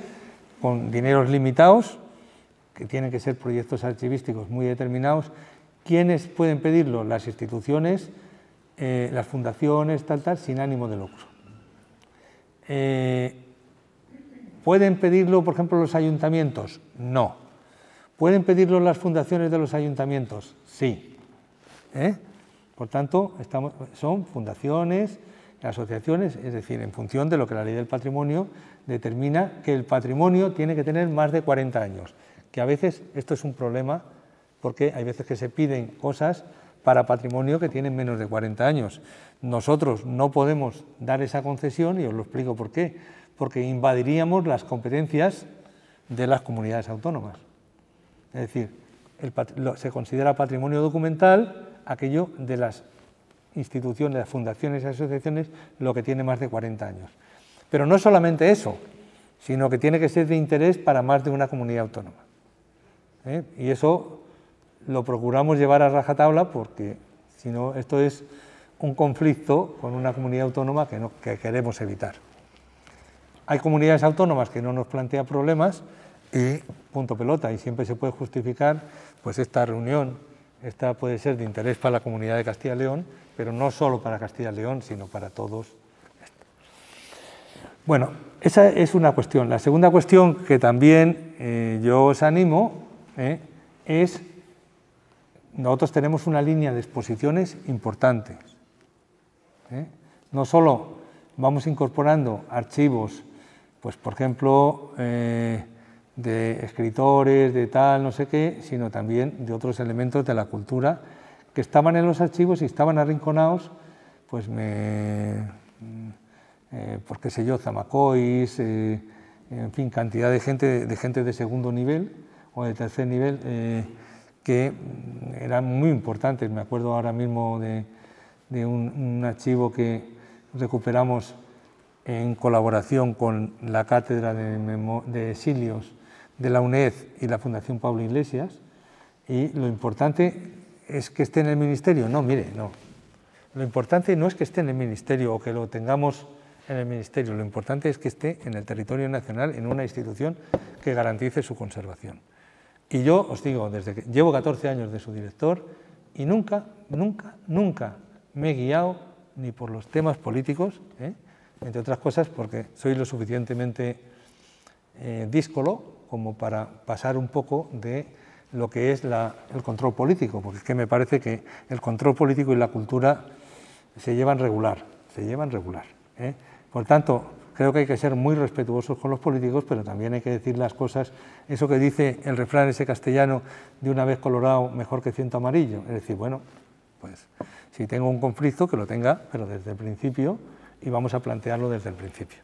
[SPEAKER 2] con dineros limitados, que tienen que ser proyectos archivísticos muy determinados. ¿Quiénes pueden pedirlo? Las instituciones, las fundaciones, tal, sin ánimo de lucro. ¿Pueden pedirlo, por ejemplo, los ayuntamientos? No. ¿Pueden pedirlo las fundaciones de los ayuntamientos? Sí. Por tanto, son fundaciones, asociaciones, es decir, en función de lo que la ley del patrimonio determina que el patrimonio tiene que tener más de 40 años, que a veces esto es un problema porque hay veces que se piden cosas para patrimonio que tienen menos de 40 años. Nosotros no podemos dar esa concesión y os lo explico por qué, porque invadiríamos las competencias de las comunidades autónomas. Es decir, se considera patrimonio documental aquello de las instituciones, las fundaciones y asociaciones, lo que tiene más de 40 años. Pero no solamente eso, sino que tiene que ser de interés para más de una comunidad autónoma. Y eso lo procuramos llevar a rajatabla porque, si no, esto es un conflicto con una comunidad autónoma que queremos evitar. Hay comunidades autónomas que no nos plantean problemas y punto pelota, y siempre se puede justificar, pues esta reunión, esta puede ser de interés para la comunidad de Castilla y León, pero no solo para Castilla y León, sino para todos. Bueno, esa es una cuestión. La segunda cuestión que también yo os animo es, nosotros tenemos una línea de exposiciones importantes. No solo vamos incorporando archivos, pues por ejemplo, de escritores, de tal, no sé qué, sino también de otros elementos de la cultura que estaban en los archivos y estaban arrinconados, pues pues qué sé yo, Zamacois, en fin, cantidad de gente de segundo nivel o de tercer nivel que eran muy importantes. Me acuerdo ahora mismo de un archivo que recuperamos en colaboración con la Cátedra de Exilios de la UNED y la Fundación Pablo Iglesias, y lo importante es que esté en el Ministerio. No, mire, no. Lo importante no es que esté en el Ministerio o que lo tengamos en el Ministerio, lo importante es que esté en el territorio nacional, en una institución que garantice su conservación. Y yo os digo, desde que llevo 14 años de su director, y nunca me he guiado ni por los temas políticos, entre otras cosas porque soy lo suficientemente díscolo como para pasar un poco de lo que es el control político, porque es que me parece que el control político y la cultura se llevan regular. Por tanto, creo que hay que ser muy respetuosos con los políticos, pero también hay que decir las cosas, eso que dice el refrán ese castellano, de una vez colorado mejor que ciento amarillo. Es decir, bueno, pues si tengo un conflicto, que lo tenga, pero desde el principio, y vamos a plantearlo desde el principio.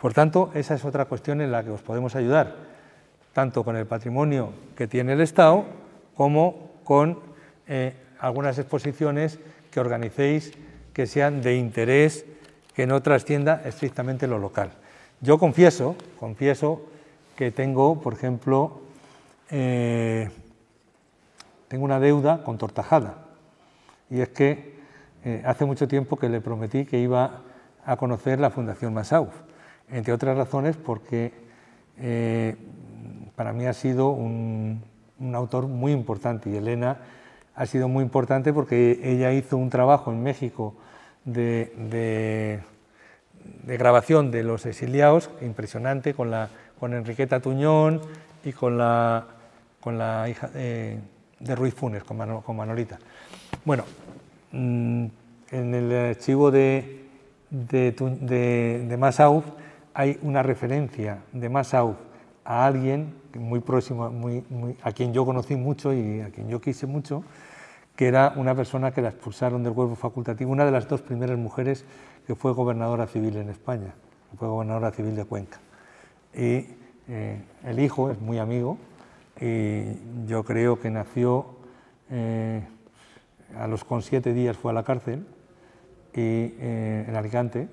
[SPEAKER 2] Por tanto, esa es otra cuestión en la que os podemos ayudar, tanto con el patrimonio que tiene el Estado, como con algunas exposiciones que organicéis que sean de interés, que no trascienda estrictamente lo local. Yo confieso que tengo, por ejemplo, tengo una deuda con Tortajada, y es que hace mucho tiempo que le prometí que iba a conocer la Fundación Massauf, entre otras razones porque para mí ha sido un autor muy importante, y Elena ha sido muy importante porque ella hizo un trabajo en México de grabación de los exiliados impresionante con Enriqueta Tuñón y con la hija de Ruiz Funes, con Manolita. Bueno, en el archivo de Massauf hay una referencia de Massauf a alguien muy próximo, a quien yo conocí mucho y a quien yo quise mucho, que era una persona que la expulsaron del cuerpo facultativo, una de las dos primeras mujeres que fue gobernadora civil en España, que fue gobernadora civil de Cuenca. Y el hijo es muy amigo, y yo creo que nació, a los 7 días fue a la cárcel, en Alicante,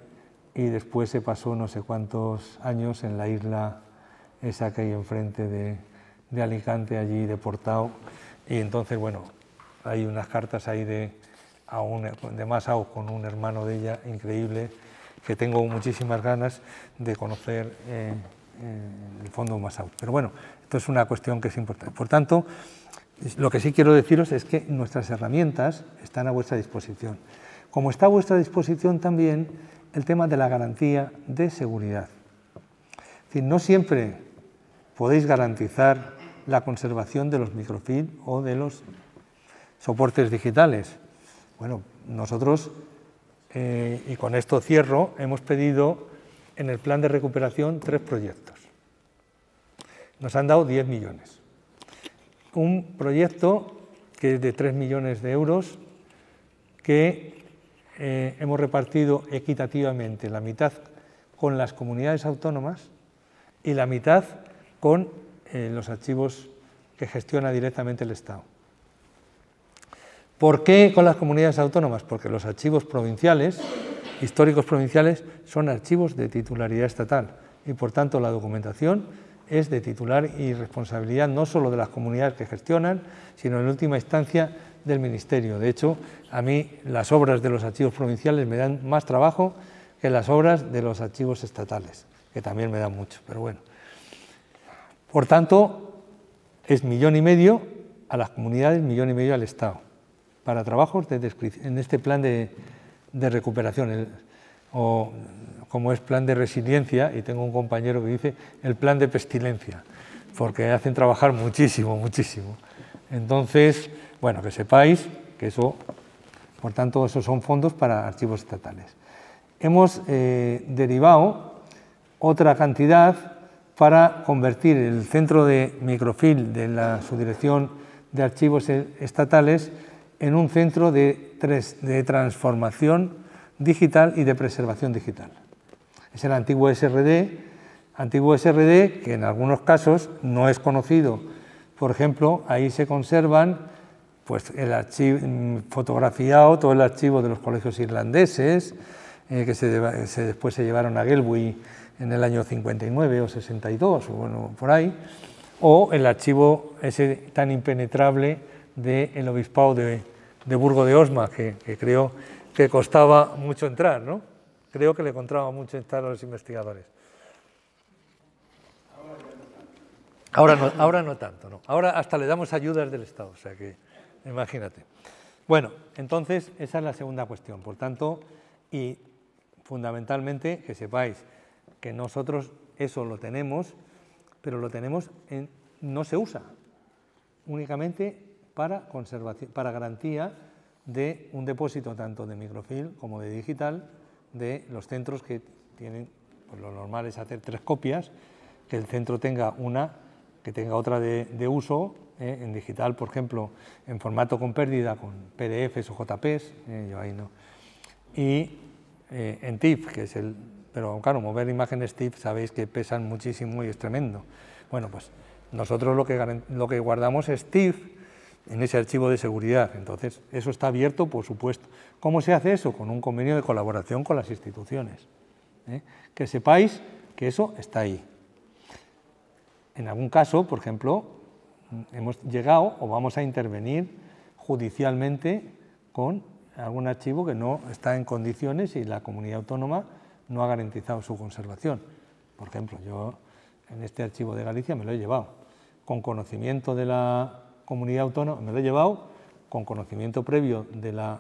[SPEAKER 2] y después se pasó no sé cuántos años en la isla esa que hay enfrente de Alicante, allí deportado, y entonces, bueno, hay unas cartas ahí de de Massau, con un hermano de ella increíble, que tengo muchísimas ganas de conocer el Fondo Massau. Pero bueno, esto es una cuestión que es importante. Por tanto, lo que sí quiero deciros es que nuestras herramientas están a vuestra disposición. Como está a vuestra disposición también el tema de la garantía de seguridad. Es decir, no siempre podéis garantizar la conservación de los microfilm o de los soportes digitales. Bueno, nosotros, y con esto cierro, hemos pedido en el plan de recuperación 3 proyectos. Nos han dado 10 millones. Un proyecto que es de 3 millones de euros que hemos repartido equitativamente, la mitad con las comunidades autónomas y la mitad con los archivos que gestiona directamente el Estado. ¿Por qué con las comunidades autónomas? Porque los archivos provinciales, históricos provinciales, son archivos de titularidad estatal y por tanto la documentación es de titular y responsabilidad no solo de las comunidades que gestionan, sino en última instancia del Ministerio. De hecho, a mí las obras de los archivos provinciales me dan más trabajo que las obras de los archivos estatales, que también me dan mucho, pero bueno. Por tanto, es 1,5 millones a las comunidades, 1,5 millones al Estado, para trabajos en este plan de recuperación, o como es plan de resiliencia, y tengo un compañero que dice el plan de pestilencia, porque hacen trabajar muchísimo, muchísimo. Entonces, bueno, que sepáis que eso, por tanto, esos son fondos para archivos estatales. Hemos derivado otra cantidad para convertir el centro de microfilm de la Subdirección de Archivos Estatales en un centro de transformación digital y de preservación digital. Es el antiguo SRD, que en algunos casos no es conocido. Por ejemplo, ahí se conservan pues, el archivo fotografiado, todo el archivo de los colegios irlandeses, que después se llevaron a Gelbui en el año 59 o 62, o bueno, por ahí, o el archivo ese tan impenetrable del obispado de Burgo de Osma, que creo que costaba mucho entrar, ¿no? Creo que le costaba mucho entrar a los investigadores. Ahora no tanto, ¿no? Ahora hasta le damos ayudas del Estado, o sea que imagínate. Bueno, entonces esa es la segunda cuestión. Por tanto, y fundamentalmente que sepáis que nosotros eso lo tenemos, pero lo tenemos no se usa, únicamente para conservación, para garantía de un depósito tanto de microfilm como de digital de los centros que tienen, pues lo normal es hacer 3 copias, que el centro tenga una, que tenga otra de uso, en digital, por ejemplo, en formato con pérdida, con PDFs o JPs, yo ahí no, y en TIFF, que es el... Pero claro, mover imágenes TIFF sabéis que pesan muchísimo y es tremendo. Bueno, pues nosotros lo que guardamos es TIFF en ese archivo de seguridad, entonces eso está abierto, por supuesto. ¿Cómo se hace eso? Con un convenio de colaboración con las instituciones. Que sepáis que eso está ahí. En algún caso, por ejemplo, hemos llegado o vamos a intervenir judicialmente con algún archivo que no está en condiciones y la comunidad autónoma no ha garantizado su conservación. Por ejemplo, yo en este archivo de Galicia me lo he llevado con conocimiento de la comunidad autónoma, me lo he llevado con conocimiento previo de la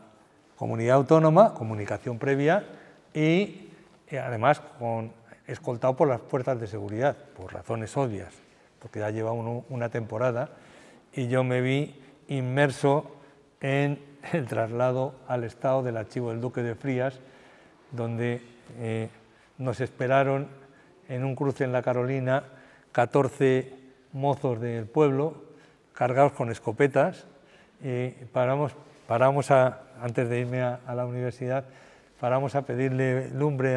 [SPEAKER 2] comunidad autónoma, comunicación previa y además escoltado por las fuerzas de seguridad, por razones obvias, porque ya lleva una temporada y yo me vi inmerso en el traslado al Estado del archivo del Duque de Frías, donde nos esperaron en un cruce en la Carolina 14 mozos del pueblo cargados con escopetas y paramos antes de irme a la universidad, paramos a pedirle lumbre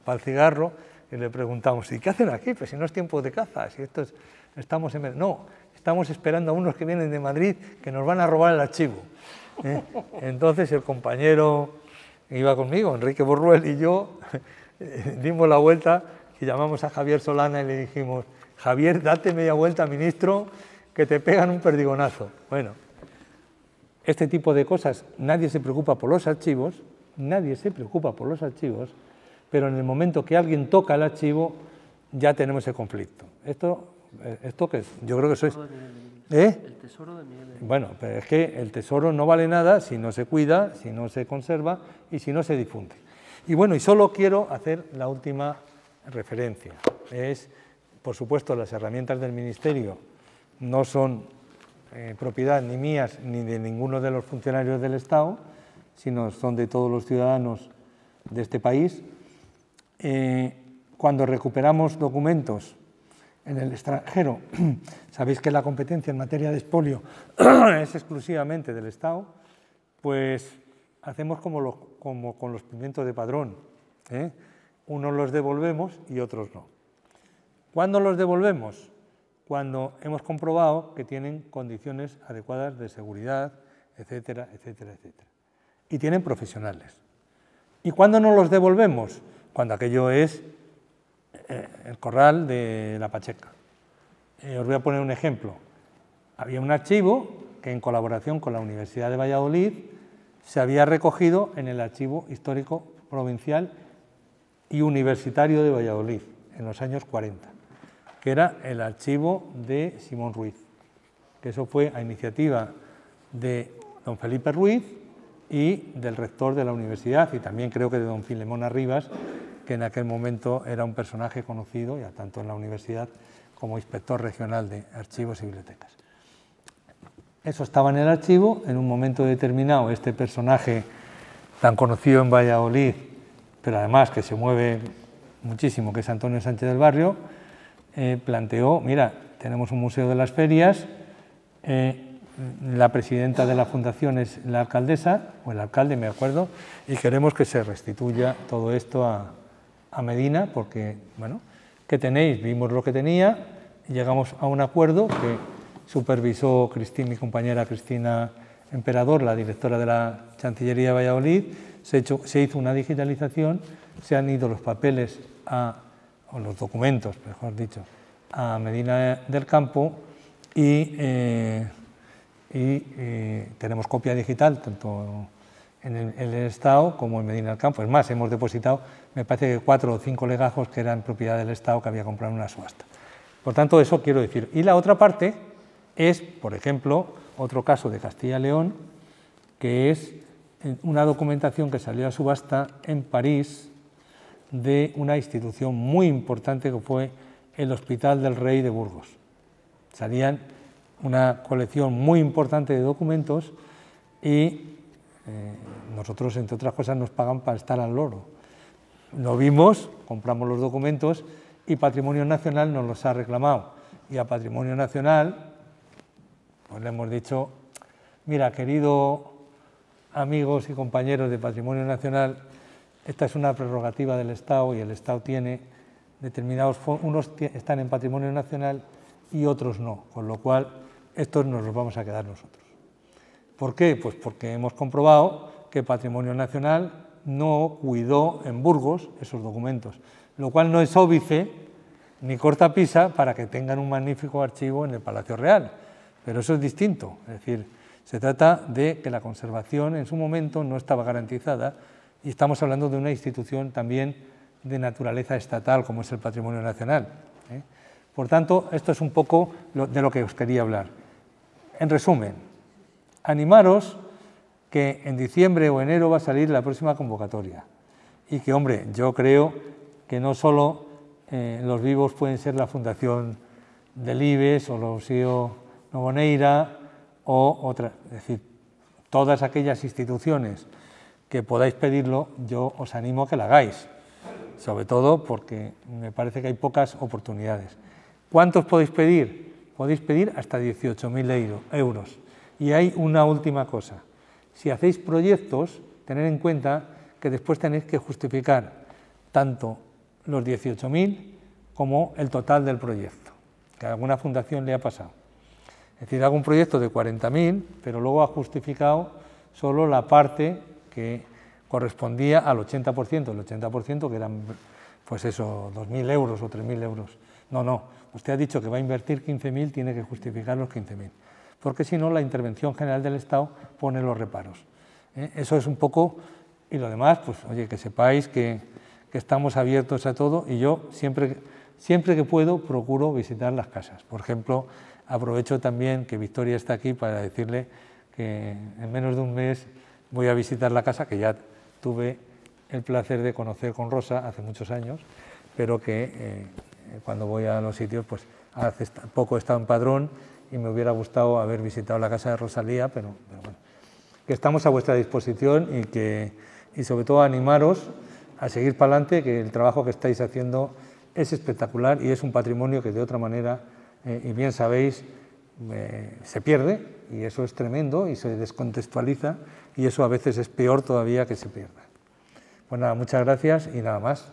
[SPEAKER 2] para el cigarro y le preguntamos, ¿y qué hacen aquí? Pues si no es tiempo de caza, si estamos esperando a unos que vienen de Madrid que nos van a robar el archivo. Entonces el compañero que iba conmigo, Enrique Borruel, y yo dimos la vuelta y llamamos a Javier Solana y le dijimos, Javier, date media vuelta, ministro, que te pegan un perdigonazo. Bueno, este tipo de cosas, nadie se preocupa por los archivos, pero en el momento que alguien toca el archivo, ya tenemos ese conflicto. ¿Esto qué es? Yo creo que eso es...
[SPEAKER 1] El tesoro de Miguel.
[SPEAKER 2] Bueno, pero es que el tesoro no vale nada si no se cuida, si no se conserva y si no se difunde. Y bueno, y solo quiero hacer la última referencia. Es, por supuesto, las herramientas del Ministerio no son propiedad ni mías ni de ninguno de los funcionarios del Estado, sino son de todos los ciudadanos de este país. Cuando recuperamos documentos en el extranjero, sabéis que la competencia en materia de expolio es exclusivamente del Estado, pues hacemos como con los pimientos de Padrón, ¿eh? Unos los devolvemos y otros no. ¿Cuándo los devolvemos? Cuando hemos comprobado que tienen condiciones adecuadas de seguridad, etcétera, etcétera, etcétera. Y tienen profesionales. ¿Y cuándo no los devolvemos? Cuando aquello es el corral de la Pacheca. Os voy a poner un ejemplo. Había un archivo que en colaboración con la Universidad de Valladolid se había recogido en el Archivo Histórico Provincial y Universitario de Valladolid en los años 40, que era el archivo de Simón Ruiz, que eso fue a iniciativa de don Felipe Ruiz y del rector de la universidad, y también creo que de don Filemón Arribas, que en aquel momento era un personaje conocido, ya tanto en la universidad como inspector regional de archivos y bibliotecas. Eso estaba en el archivo. En un momento determinado, este personaje tan conocido en Valladolid, pero además que se mueve muchísimo, que es Antonio Sánchez del Barrio, planteó, mira, tenemos un museo de las ferias, la presidenta de la fundación es la alcaldesa, o el alcalde, me acuerdo, y queremos que se restituya todo esto a Medina, porque, bueno, ¿qué tenéis? Vimos lo que tenía y llegamos a un acuerdo que supervisó mi compañera Cristina Emperador, la directora de la Chancillería de Valladolid. Se hizo una digitalización, se han ido los papeles, o los documentos, mejor dicho, a Medina del Campo y tenemos copia digital tanto en el Estado como en Medina del Campo. Es más, hemos depositado, me parece que 4 o 5 legajos que eran propiedad del Estado que había comprado en una subasta. Por tanto, eso quiero decir. Y la otra parte es, por ejemplo, otro caso de Castilla y León, que es una documentación que salió a subasta en París de una institución muy importante que fue el Hospital del Rey de Burgos. Salían una colección muy importante de documentos y nosotros, entre otras cosas, nos pagan para estar al loro. Lo vimos, compramos los documentos y Patrimonio Nacional nos los ha reclamado. Y a Patrimonio Nacional pues le hemos dicho, mira, querido amigos y compañeros de Patrimonio Nacional, esta es una prerrogativa del Estado y el Estado tiene determinados fondos, unos están en Patrimonio Nacional y otros no, con lo cual estos nos los vamos a quedar nosotros. ¿Por qué? Pues porque hemos comprobado que Patrimonio Nacional no cuidó en Burgos esos documentos, lo cual no es óbice ni cortapisa para que tengan un magnífico archivo en el Palacio Real, pero eso es distinto, es decir, se trata de que la conservación en su momento no estaba garantizada y estamos hablando de una institución también de naturaleza estatal como es el Patrimonio Nacional, ¿eh? Por tanto, esto es un poco de lo que os quería hablar. En resumen, animaros que en diciembre o enero va a salir la próxima convocatoria y que, hombre, yo creo que no solo los vivos pueden ser la Fundación del IBES o los IO Novoneira o otras, es decir, todas aquellas instituciones que podáis pedirlo, yo os animo a que lo hagáis, sobre todo porque me parece que hay pocas oportunidades. ¿Cuántos podéis pedir? Podéis pedir hasta 18.000 euros. Y hay una última cosa. Si hacéis proyectos, tened en cuenta que después tenéis que justificar tanto los 18.000 como el total del proyecto, que a alguna fundación le ha pasado. Es decir, hago un proyecto de 40.000, pero luego ha justificado solo la parte que correspondía al 80%, el 80% que eran, pues eso, 2.000 euros o 3.000 euros. No, usted ha dicho que va a invertir 15.000, tiene que justificar los 15.000. porque si no la intervención general del Estado pone los reparos. Eso es un poco, y lo demás, pues oye, que sepáis que estamos abiertos a todo, y yo siempre que puedo procuro visitar las casas. Por ejemplo, aprovecho también que Victoria está aquí para decirle que en menos de un mes voy a visitar la casa, que ya tuve el placer de conocer con Rosa hace muchos años, pero que cuando voy a los sitios, pues hace poco he estado en Padrón y me hubiera gustado haber visitado la casa de Rosalía, pero bueno, que estamos a vuestra disposición y sobre todo animaros a seguir para adelante, que el trabajo que estáis haciendo es espectacular y es un patrimonio que de otra manera, y bien sabéis, se pierde, y eso es tremendo y se descontextualiza, y eso a veces es peor todavía que se pierda. Pues nada, muchas gracias y nada más.